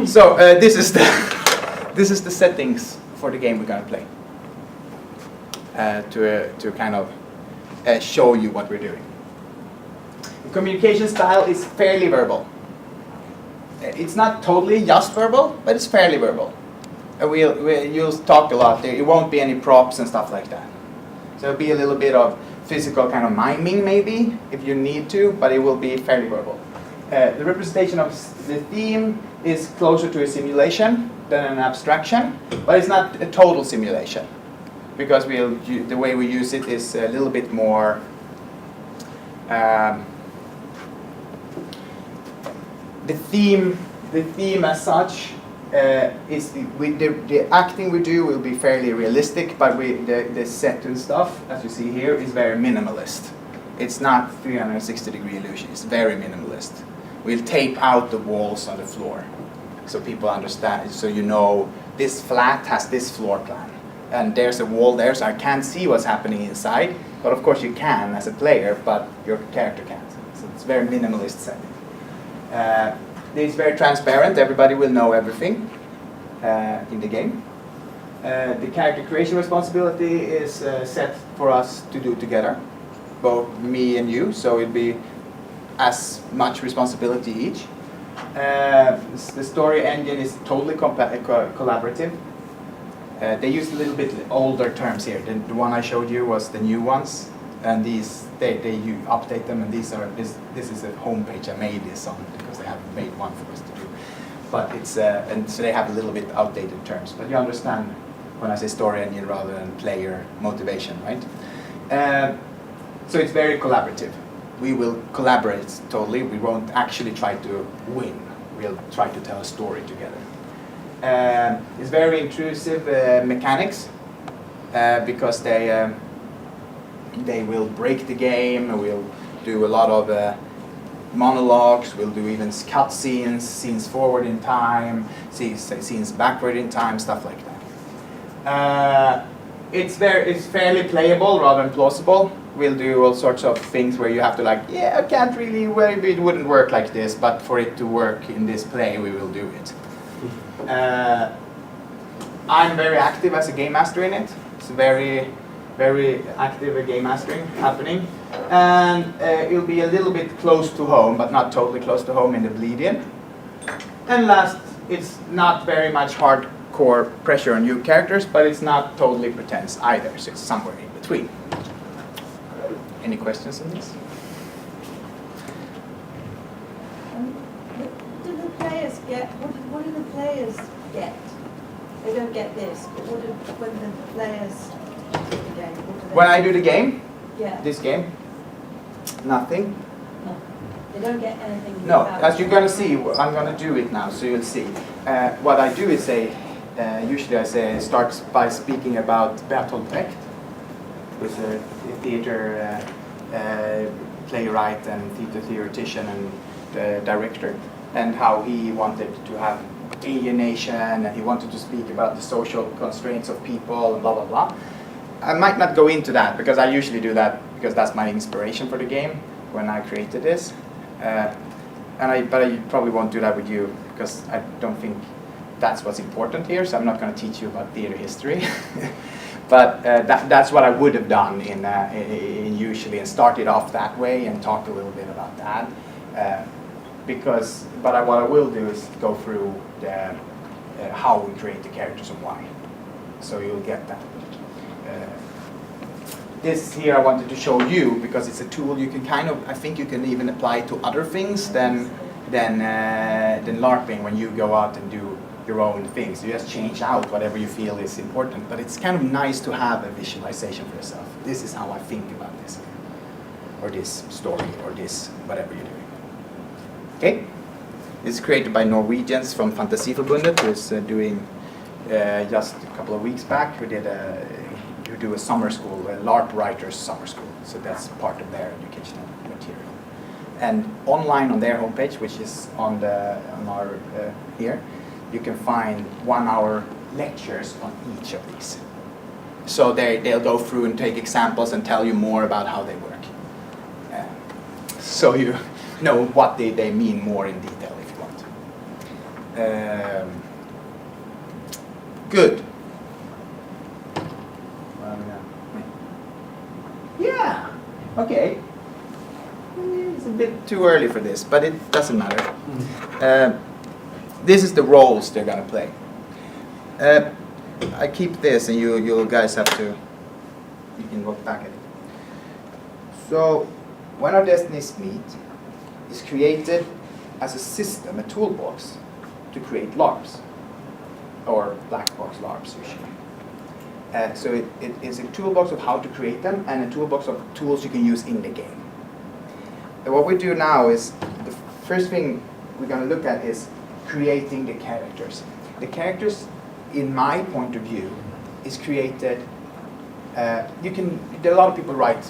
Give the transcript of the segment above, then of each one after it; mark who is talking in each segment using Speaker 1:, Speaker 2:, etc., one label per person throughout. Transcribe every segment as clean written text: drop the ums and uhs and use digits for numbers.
Speaker 1: So this is the this is the settings for the game we're gonna play. To kind of show you what we're doing. The communication style is fairly verbal. It's not totally just verbal, but it's fairly verbal. You'll talk a lot. It won't be any props and stuff like that. So it'll be a little bit of physical kind of miming maybe, if you need to, but it will be fairly verbal. The representation of the theme is closer to a simulation than an abstraction, but it's not a total simulation, because the way we use it is a little bit more the theme as such is the acting we do will be fairly realistic, but the set and stuff, as you see here, is very minimalist. It's not 360-degree illusion. It's very minimalist. We'll tape out the walls on the floor, so people understand. So you know this flat has this floor plan, and there's a wall there, so I can't see what's happening inside. But of course you can as a player, but your character can't. So it's very minimalist setting. It's very transparent. Everybody will know everything in the game. The character creation responsibility is set for us to do together, both me and you. So it'll be as much responsibility each. The story engine is totally collaborative. They use a little bit older terms here. The one I showed you was the new ones, and these you update them. And this is a homepage I made this on, because they haven't made one for us to do. But it's and so they have a little bit outdated terms. But you understand when I say story engine rather than player motivation, right? So it's very collaborative. We will collaborate totally. We won't actually try to win. We'll try to tell a story together. It's very intrusive mechanics because they will break the game. We'll do a lot of monologues. We'll do even cut scenes, scenes forward in time, scenes backward in time, stuff like that. It's fairly playable rather than plausible. We'll do all sorts of things where you have to like, yeah, I can't really, maybe it wouldn't work like this, but for it to work in this play, we will do it. I'm very active as a game master in it. It's very, very active game mastering happening. And it'll be a little bit close to home, but not totally close to home in the bleed-in. And last, it's not very much hardcore pressure on new characters, but it's not totally pretense either, so it's somewhere in between. Any questions on this?
Speaker 2: What do the players get? What do the players get? They don't get this, but when the players do the game, what do they
Speaker 1: When I do the game,
Speaker 2: yeah.
Speaker 1: this game, nothing.
Speaker 2: No. They don't get anything.
Speaker 1: No, as you're going to see, I'm going to do it now, so you'll see. What I do is usually I start by speaking about Bertolt Brecht, who's a theater playwright and theater theoretician and director, and how he wanted to have alienation, and he wanted to speak about the social constraints of people, and blah blah blah. I might not go into that, because I usually do that because that's my inspiration for the game when I created this. But I probably won't do that with you, because I don't think that's what's important here, so I'm not going to teach you about theater history. But that's what I would have done in usually, and started off that way and talked a little bit about that. What I will do is go through how we create the characters and why. So you'll get that. This here I wanted to show you because it's a tool you can I think you can even apply to other things than LARPing, when you go out and do your own things. You just change out whatever you feel is important, but it's kind of nice to have a visualization for yourself. This is how I think about this, or this story, or this, whatever you're doing. Okay? It's created by Norwegians from Fantasiforbundet, who's doing just a couple of weeks back, who do a summer school, a LARP writers summer school. So that's part of their educational material. And online on their homepage, which is on our here, you can find 1-hour lectures on each of these. So they'll go through and take examples and tell you more about how they work. So you know what they mean more in detail if you want. Good. Yeah. Okay. It's a bit too early for this, but it doesn't matter. This is the roles they're gonna play. I keep this, and you guys have to. You can look back at it. So, when our Destinies meet, is created as a system, a toolbox, to create LARPs, or black box LARPs usually. So it is a toolbox of how to create them, and a toolbox of tools you can use in the game. And what we do now is, the first thing we're going to look at is creating the characters. The characters, in my point of view, is created. There are a lot of people write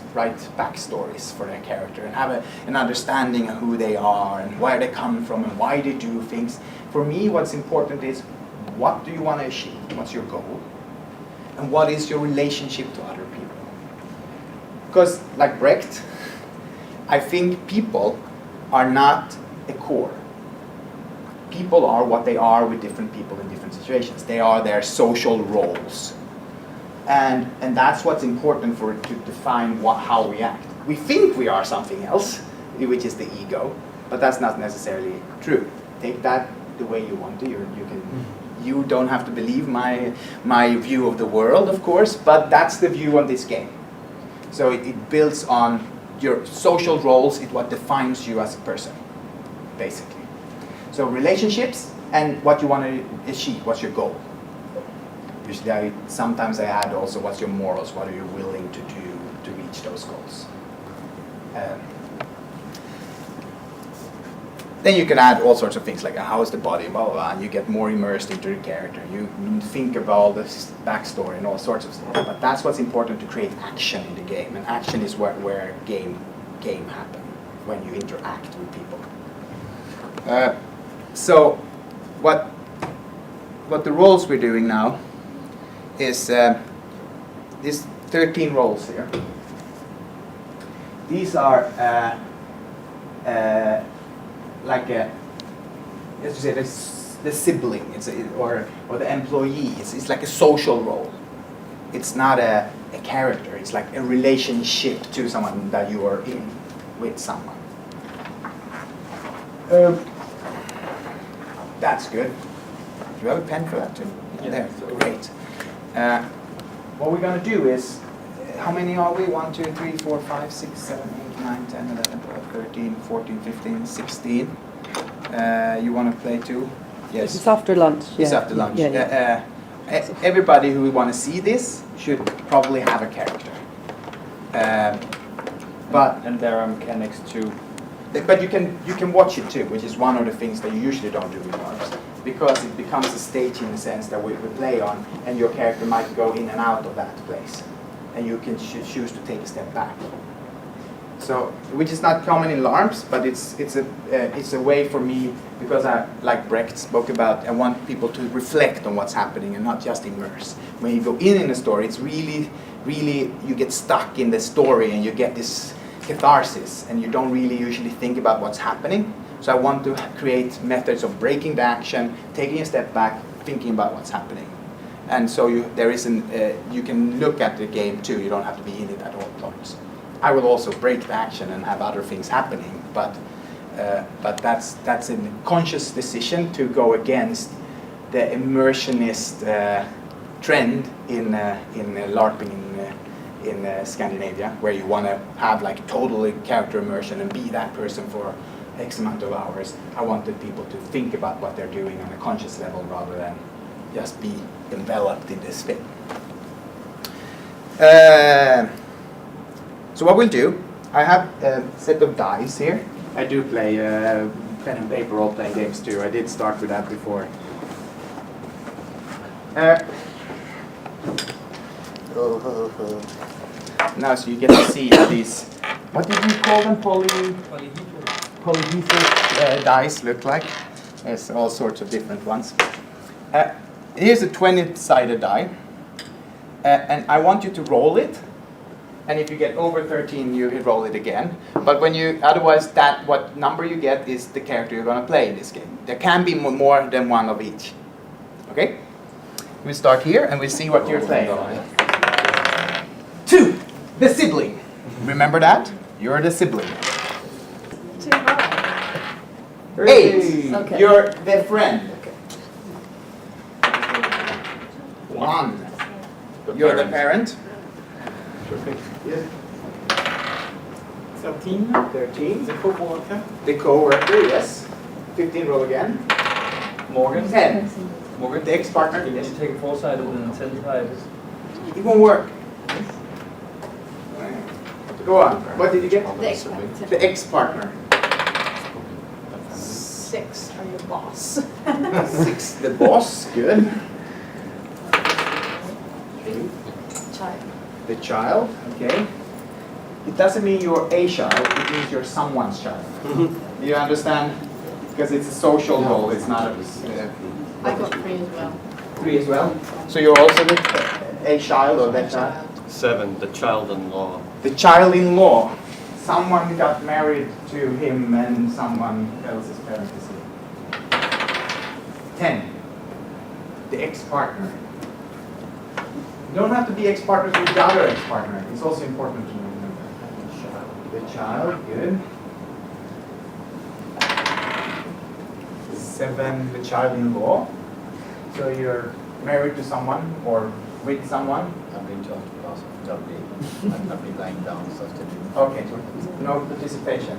Speaker 1: backstories for their character and have an understanding of who they are and where they come from and why they do things. For me, what's important is, what do you want to achieve? What's your goal? And what is your relationship to other people? Because, like Brecht, I think people are not a core. People are what they are with different people in different situations. They are their social roles. And that's what's important to define how we act. We think we are something else, which is the ego, but that's not necessarily true. Take that the way you want to. You don't have to believe my view of the world, of course, but that's the view on this game. So it builds on your social roles. It's what defines you as a person, basically. So relationships and what you want to achieve. What's your goal? Usually, sometimes I add also, what's your morals? What are you willing to do to reach those goals? Then you can add all sorts of things like how is the body, blah, blah, blah, and you get more immersed into the character. You think of all this backstory and all sorts of stuff. But that's what's important to create action in the game. And action is where game happens, when you interact with people. So what the roles we're doing now is these 13 roles here. These are like let's say the sibling, or the employee. It's like a social role. It's not a character. It's like a relationship to someone that you are in with someone. That's good. Do you have a pen for that too?
Speaker 3: Yeah.
Speaker 1: There. Great. What we're going to do is, how many are we? 1, 2, 3, 4, 5, 6, 7, 8, 9, 10, 11, 12, 13, 14, 15, 16. You want to play too? Yes.
Speaker 4: It's after lunch. Yeah.
Speaker 1: It's after lunch.
Speaker 4: Yeah.
Speaker 1: Everybody who want to see this should probably have a character.
Speaker 3: And there are mechanics too.
Speaker 1: But you can watch it too, which is one of the things that you usually don't do with LARPs, because it becomes a stage in the sense that we play on, and your character might go in and out of that place, and you can choose to take a step back. So, which is not common in LARPs, but it's a way for me, because I, like Brecht spoke about, I want people to reflect on what's happening and not just immerse. When you go in a story, it's really you get stuck in the story and you get this catharsis, and you don't really usually think about what's happening. So I want to create methods of breaking the action, taking a step back, thinking about what's happening. And so you can look at the game too. You don't have to be in it at all times. I will also break the action and have other things happening, but that's a conscious decision to go against the immersionist trend in LARPing in Scandinavia, where you want to have like totally character immersion and be that person for X amount of hours. I wanted people to think about what they're doing on a conscious level rather than just be enveloped in this thing. So what we'll do, I have a set of dice here. I do play pen and paper role-playing games too. I did start with that before. Now, so you get to see how these, what did you call them? Polyhedral dice look like. There's all sorts of different ones. Here's a 20-sided die, and I want you to roll it And if you get over 13, you roll it again. But when you, otherwise, what number you get is the character you're going to play in this game. There can be more than one of each. Okay? We start here and we see what you're playing. 2, the sibling. Remember that? You're the sibling.
Speaker 2: Too high.
Speaker 1: 8,
Speaker 2: Okay.
Speaker 1: you're the friend. 1, you're the parent. Yes.
Speaker 4: 13.
Speaker 1: 13,
Speaker 4: The co-worker.
Speaker 1: the co-worker, yes. 15, roll again.
Speaker 3: Morgan?
Speaker 1: 10,
Speaker 3: Morgan?
Speaker 1: the ex-partner.
Speaker 3: Did you take a 4-sided and 10-sided?
Speaker 1: It won't work. Go on. What did you get?
Speaker 2: The ex-partner.
Speaker 1: The ex-partner.
Speaker 2: 6 are your boss.
Speaker 1: 6, the boss. Good.
Speaker 2: Child.
Speaker 1: The child. Okay. It doesn't mean you're a child. It means you're someone's child. Do you understand? Because it's a social role. It's not a.
Speaker 2: I got 3 as well.
Speaker 1: 3 as well. So you're also a child or that child.
Speaker 5: 7, the child-in-law.
Speaker 1: The child-in-law. Someone got married to him and someone else's parent is here. 10. The ex-partner. You don't have to be ex-partners with the other ex-partner. It's also important to remember. The child, good. 7, the child-in-law. So you're married to someone or with someone.
Speaker 6: I'm going to ask not be lying down stuff to do.
Speaker 1: Okay, no participation.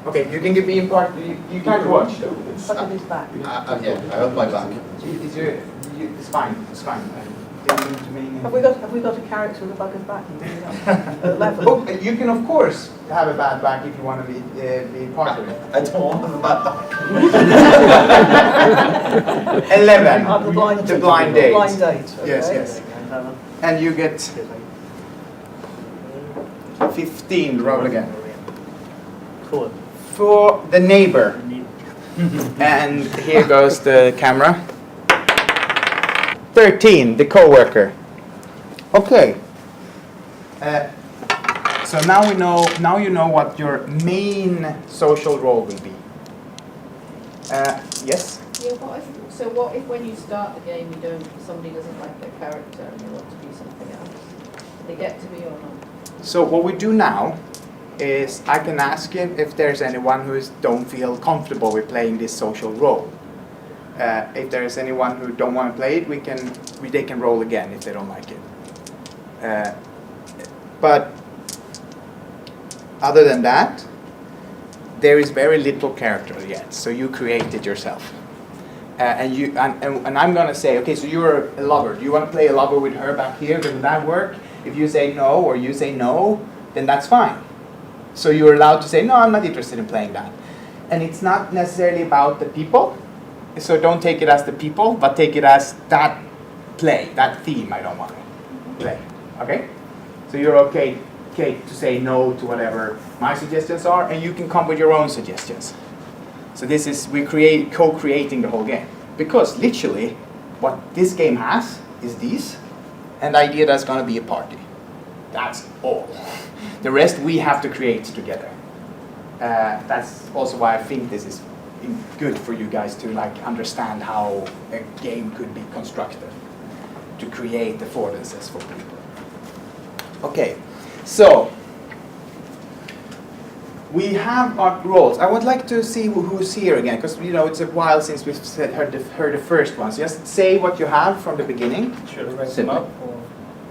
Speaker 1: Okay, you can be in part. You can't watch though.
Speaker 2: Look at his back.
Speaker 6: Yeah, I hold my back.
Speaker 1: It's fine. It's fine.
Speaker 7: Have we got a character with a bugger's back? At level.
Speaker 1: Oh, you can of course have a bad back if you want to be part of it.
Speaker 6: I don't want a bad back.
Speaker 1: 11.
Speaker 7: The blind
Speaker 1: The blind date.
Speaker 7: Blind date. Okay.
Speaker 1: Yes. And you get 15. Roll again.
Speaker 4: Cool.
Speaker 1: For the neighbor. And here goes the camera. 13, the co-worker. Okay. So now we know. Now you know what your main social role will be. Yes.
Speaker 8: Yeah, what if when you start the game somebody doesn't like their character and they want to be something else? Do they get to be or not?
Speaker 1: So what we do now is I can ask him if there's anyone who don't feel comfortable with playing this social role. If there is anyone who don't want to play it, they can roll again if they don't like it. But other than that, there is very little character yet. So you create it yourself, and I'm gonna say, okay, so you're a lover. Do you want to play a lover with her back here? Will that work? If you say no or you say no, then that's fine. So you're allowed to say no. I'm not interested in playing that, and it's not necessarily about the people. So don't take it as the people, but take it as that play, that theme I don't want to play. Okay? So you're okay to say no to whatever my suggestions are, and you can come with your own suggestions. So this is, co-creating the whole game. Because literally, what this game has is these, and the idea that's going to be a party. That's all. The rest we have to create together. That's also why I think this is good for you guys to understand how a game could be constructed to create affordances for people. Okay, so we have our roles. I would like to see who's here again, because it's a while since we've heard the first ones. Just say what you have from the beginning.
Speaker 3: Should I write them up?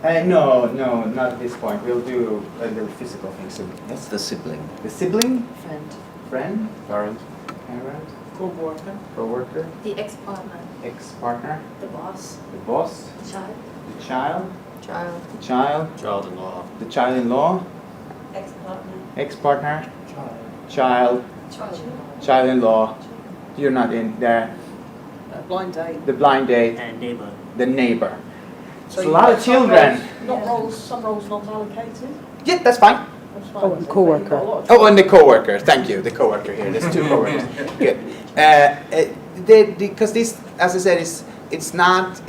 Speaker 3: Or?
Speaker 1: No, not at this point. We'll do a little physical thing soon.
Speaker 6: That's the sibling.
Speaker 1: The sibling, friend,
Speaker 5: Parent.
Speaker 1: parent,
Speaker 4: Co-worker.
Speaker 1: co-worker,
Speaker 2: The ex-partner.
Speaker 1: ex-partner,
Speaker 2: The boss.
Speaker 1: the boss,
Speaker 2: Child.
Speaker 1: the child,
Speaker 2: Child.
Speaker 1: the child,
Speaker 5: Child-in-law.
Speaker 1: the child-in-law,
Speaker 2: Ex-partner.
Speaker 1: ex-partner, child,
Speaker 2: Child.
Speaker 1: child-in-law. You're not in there.
Speaker 7: Blind date.
Speaker 1: The blind date,
Speaker 4: And neighbor.
Speaker 1: the neighbor.
Speaker 7: So
Speaker 1: It's a
Speaker 7: you've
Speaker 1: lot
Speaker 7: got
Speaker 1: of
Speaker 7: some
Speaker 1: children.
Speaker 7: Some roles not allocated.
Speaker 1: Yeah, that's fine.
Speaker 7: That's fine.
Speaker 9: Oh, and co-worker.
Speaker 7: You've got a lot of
Speaker 1: Oh, and the co-worker. Thank you, the co-worker here. There's 2 co-workers. Good. Because this, as I said, it's not.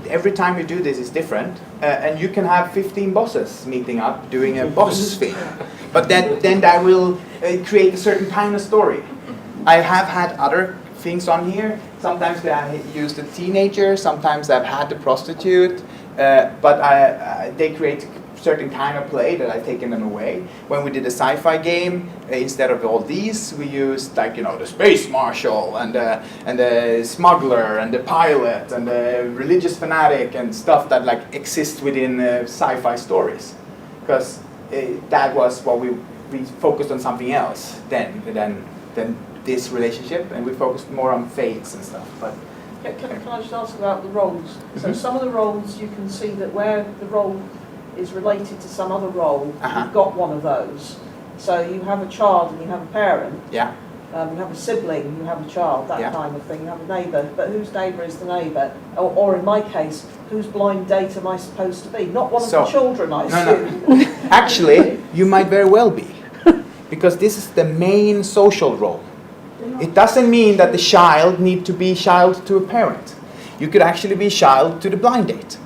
Speaker 1: Every time you do this is different, and you can have 15 bosses meeting up doing a boss thing, but then that will create a certain kind of story. I have had other things on here. Sometimes I used a teenager. Sometimes I've had the prostitute, but they create certain kind of play that I've taken them away. When we did a sci-fi game, instead of all these, we used like the space marshal and the smuggler and the pilot and the religious fanatic and stuff that like exists within sci-fi stories, because that was what we focused on something else than this relationship, and we focused more on fates and stuff. But
Speaker 7: Can I just ask about the roles? So some of the roles you can see that where the role is related to some other role, you've got one of those. So you have a child and you have a parent.
Speaker 1: yeah.
Speaker 7: You have a sibling, you have a child, that
Speaker 1: Yeah.
Speaker 7: kind of thing. You have a neighbour, but whose neighbour is the neighbour? Or in my case, whose blind date am I supposed to be? Not one of the children, I assume.
Speaker 1: No. Actually, you might very well be, because this is the main social role. It doesn't mean that the child need to be child to a parent. You could actually be child to the blind date.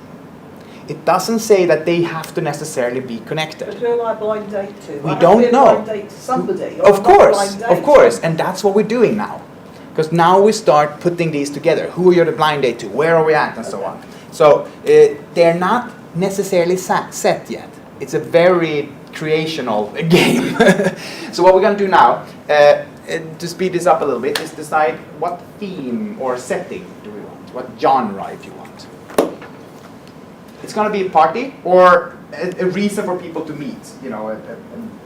Speaker 1: It doesn't say that they have to necessarily be
Speaker 7: But
Speaker 1: connected.
Speaker 7: who am I blind date to?
Speaker 1: We
Speaker 7: I have
Speaker 1: don't
Speaker 7: to be a
Speaker 1: know.
Speaker 7: blind date to somebody. or
Speaker 1: Of
Speaker 7: I'm not
Speaker 1: course,
Speaker 7: blind
Speaker 1: of course, and that's what we're doing now. Because now we start putting these together. Who are you the blind date to? Where are we at? And so on. So they're not necessarily set yet. It's a very creational game. So what we're going to do now, to speed this up a little bit, is decide what theme or setting do we want, what genre if you want. It's going to be a party or a reason for people to meet,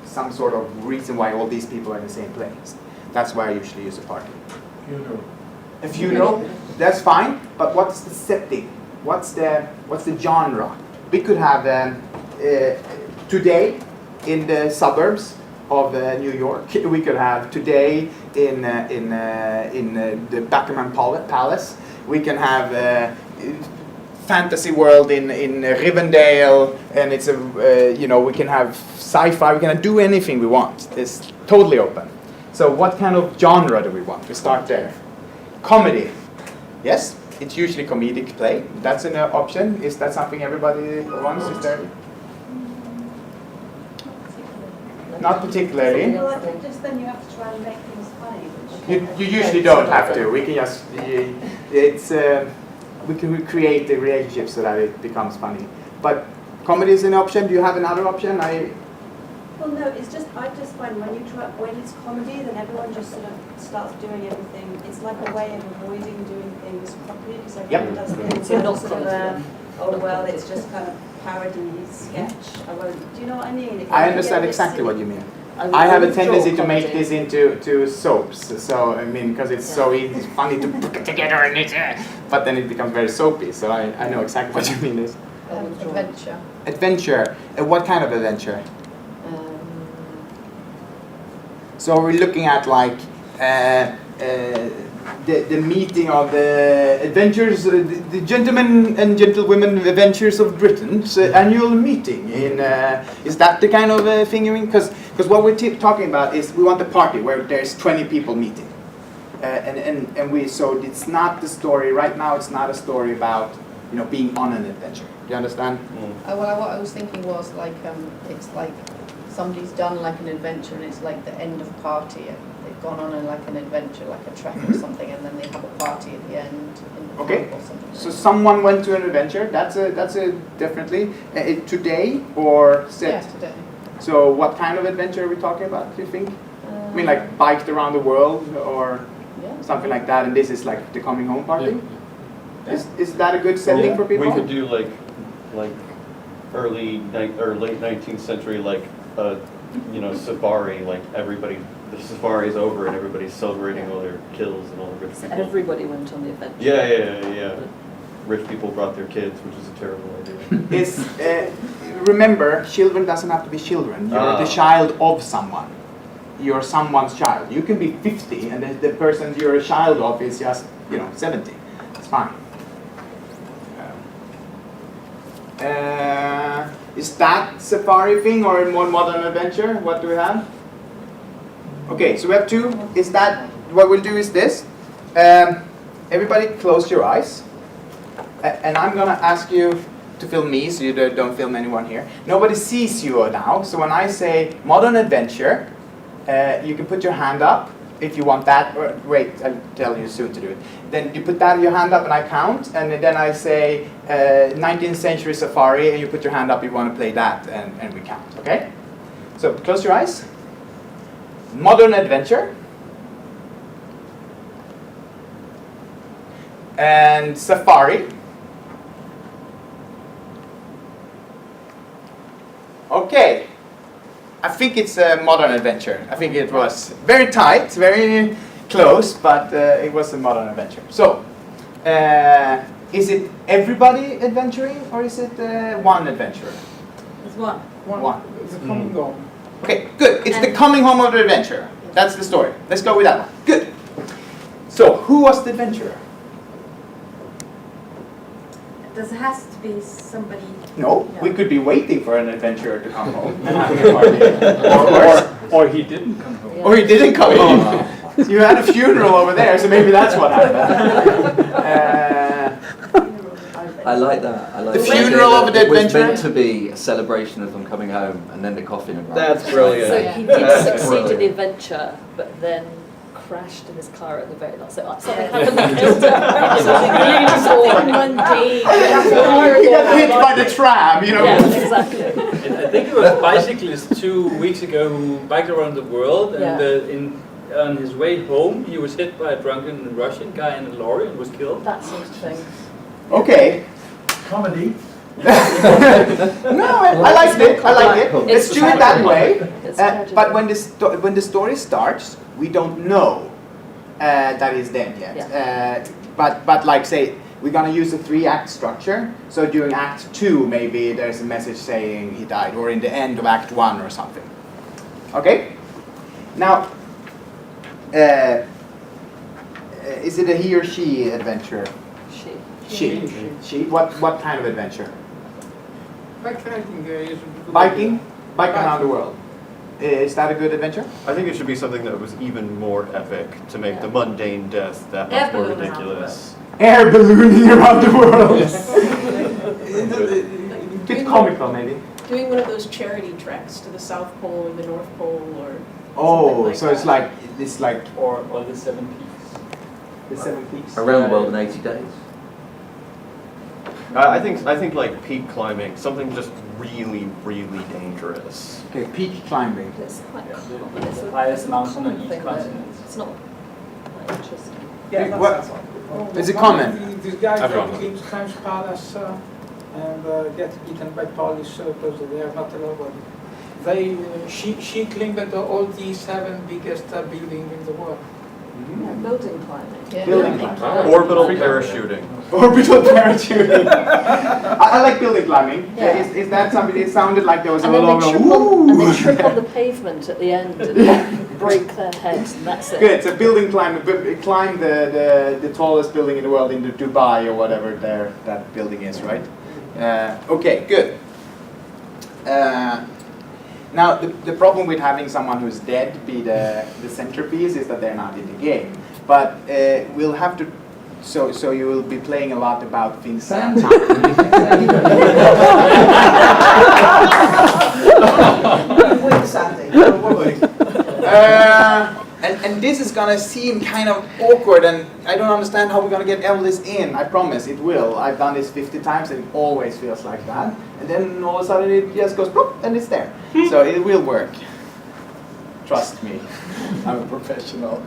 Speaker 1: some sort of reason why all these people are in the same place. That's why I usually use a party.
Speaker 4: Funeral.
Speaker 1: A funeral, that's fine, but what's the setting? What's the genre? We could have today in the suburbs of New York. We could have today in the Buckingham Palace. We can have fantasy world in Rivendell, and it's we can have sci-fi. We can do anything we want. It's totally open. So what kind of genre do we want? We start there. Comedy. Yes, it's usually comedic play. That's an option. Is that something everybody wants? Is there? Not particularly.
Speaker 2: Well, I think just then you have to try and make things funny.
Speaker 1: You usually don't have to. We can just we can create the relationship so that it becomes funny. But comedy is an option. Do you have another option?
Speaker 2: Well, no, I just find when it's comedy, then everyone just sort of starts doing everything. It's like a way of avoiding doing things properly, because everyone does things
Speaker 8: You're
Speaker 2: in
Speaker 8: not
Speaker 2: sort of
Speaker 8: confident.
Speaker 2: oh well, it's just kind of parody sketch. Do you know what I mean? If
Speaker 1: I
Speaker 2: you
Speaker 1: understand
Speaker 2: get
Speaker 1: exactly
Speaker 2: this-
Speaker 1: what you mean. I have a tendency to make this into soaps. So I mean, because it's so easy, it's funny to put it together, and but then it becomes very soapy. So I know exactly what you mean. Is
Speaker 8: Adventure.
Speaker 1: adventure. What kind of adventure? So we're looking at like the meeting of the adventures, the gentlemen and gentlewomen adventures of Britain's annual meeting. Is that the kind of thing you mean? Because what we're talking about is we want a party where there's 20 people meeting, so it's not the story right now. It's not a story about being on an adventure. Do you understand?
Speaker 8: Well, what I was thinking was like it's like somebody's done like an adventure and it's like the end of party. They've gone on like an adventure, like a trek or something, and then they have a party at the end. In the
Speaker 1: Okay.
Speaker 8: park or something.
Speaker 1: So someone went to an adventure. That's a definitely today or set.
Speaker 8: Yeah, today.
Speaker 1: So what kind of adventure are we talking about? Do you think? I mean, like biked around the world or
Speaker 8: Yeah.
Speaker 1: something like that. And this is like the coming home party. Is that a good setting for people?
Speaker 5: We could do like late 19th century, like safari. Like everybody, the safari's over and everybody's celebrating all their kills and all the rich people.
Speaker 9: Everybody went on the adventure.
Speaker 5: Yeah. Rich people brought their kids, which is a terrible idea.
Speaker 1: Remember, children doesn't have to be children. You're the child of someone. You're someone's child. You can be 50 and the person you're a child of is just 70. It's fine. Is that safari thing or a more modern adventure? What do we have? Okay, so we have two. Is that what we'll do? Is this? Everybody, close your eyes. and I'm gonna ask you to film me, so you don't film anyone here. Nobody sees you now, so when I say modern adventure, you can put your hand up if you want that. Or, wait, I'll tell you soon to do it. Then you put your hand up and I count, and then I say 19th century safari, and you put your hand up if you want to play that, and we count, okay? So close your eyes. Modern adventure. And safari. Okay. I think it's a modern adventure. I think it was very tight, very close, but it was a modern adventure. So, is it everybody adventuring, or is it one adventurer?
Speaker 2: It's one.
Speaker 1: One.
Speaker 4: It's a common goal.
Speaker 1: Okay, good. It's the coming home of the adventurer. That's the story. Let's go with that one. Good. So, who was the adventurer?
Speaker 2: Does it has to be somebody?
Speaker 1: No,
Speaker 2: No.
Speaker 1: we could be waiting for an adventurer to come home and having a party. Of course.
Speaker 3: Or he didn't come home.
Speaker 1: Or he didn't come home. So you had a funeral over there, so maybe that's what happened.
Speaker 9: I like that. I like
Speaker 1: The
Speaker 9: that.
Speaker 1: funeral of the
Speaker 9: It was
Speaker 1: adventurer?
Speaker 9: meant to be a celebration of them coming home, and then the coffin arrived.
Speaker 5: That's brilliant.
Speaker 10: So he did
Speaker 9: That's
Speaker 10: succeed in
Speaker 9: brilliant.
Speaker 10: the adventure, but then crashed in his car at the very last. So something happened that killed him. Something mundane.
Speaker 1: He got hit by the tram, you know.
Speaker 10: Yeah, exactly.
Speaker 3: I think it was a bicyclist 2 weeks ago who biked around the world, and
Speaker 10: Yeah.
Speaker 3: on his way home he was hit by a drunken Russian guy in a lorry and was killed.
Speaker 10: That sort of thing.
Speaker 1: Okay.
Speaker 6: Comedy.
Speaker 1: No, I liked it. I like it. Let's do it that way.
Speaker 10: It's
Speaker 1: But when the story starts, we don't know that he's dead yet. But like say, we're gonna use a 3-act structure. So during Act 2, maybe there's a message saying he died, or in the end of Act 1 or something. Okay. Now, is it a he or she adventure?
Speaker 10: She.
Speaker 1: She. What kind of adventure?
Speaker 4: Backtracking is
Speaker 1: Biking around the world. Is that a good adventure?
Speaker 5: I think it should be something that was even more epic to make the mundane death that
Speaker 2: Air
Speaker 5: much more
Speaker 2: balloon around the
Speaker 5: ridiculous.
Speaker 1: Air ballooning around the world. Bit comical, maybe.
Speaker 7: Doing one of those charity treks to the South Pole or the North Pole or
Speaker 1: Oh,
Speaker 7: like
Speaker 1: so it's like
Speaker 3: Or the 7 peaks.
Speaker 1: the 7 peaks.
Speaker 9: Around the world in 80 days.
Speaker 5: I think like peak climbing, something just really, really dangerous.
Speaker 1: Okay, peak climbing.
Speaker 10: It's quite
Speaker 3: Yeah,
Speaker 10: common.
Speaker 3: the
Speaker 10: It's a
Speaker 3: highest mountain
Speaker 10: common
Speaker 3: on each
Speaker 10: thing, but
Speaker 3: continent.
Speaker 10: it's not quite interesting.
Speaker 4: Yeah,
Speaker 1: What- Is it common?
Speaker 4: This guy
Speaker 5: Everyone
Speaker 4: came to Times Palace and get eaten by police because they are not allowed. She climbed all the 7 biggest buildings in the world.
Speaker 10: Yeah, building climbing.
Speaker 8: Yeah.
Speaker 1: Building climbing.
Speaker 5: Orbital parachuting.
Speaker 1: Orbital parachuting. I like building climbing.
Speaker 10: Yeah.
Speaker 1: Is that something? It sounded like there was a
Speaker 10: And then
Speaker 1: long
Speaker 10: they trip
Speaker 1: ooh.
Speaker 10: on the pavement at the end and break their heads, and that's it.
Speaker 1: Good. So building climbing. Climb the tallest building in the world in Dubai or whatever that building is, right? Okay. Good. Now, the problem with having someone who's dead be the centerpiece is that they're not in the game. But we'll have to, so you will be playing a lot about things.
Speaker 7: Wait, Sandy.
Speaker 1: And this is gonna seem kind of awkward, and I don't understand how we're gonna get all this in. I promise it will. I've done this 50 times, and it always feels like that. And then all of a sudden it just goes ploop, and it's there. So it will work. Trust me, I'm a professional.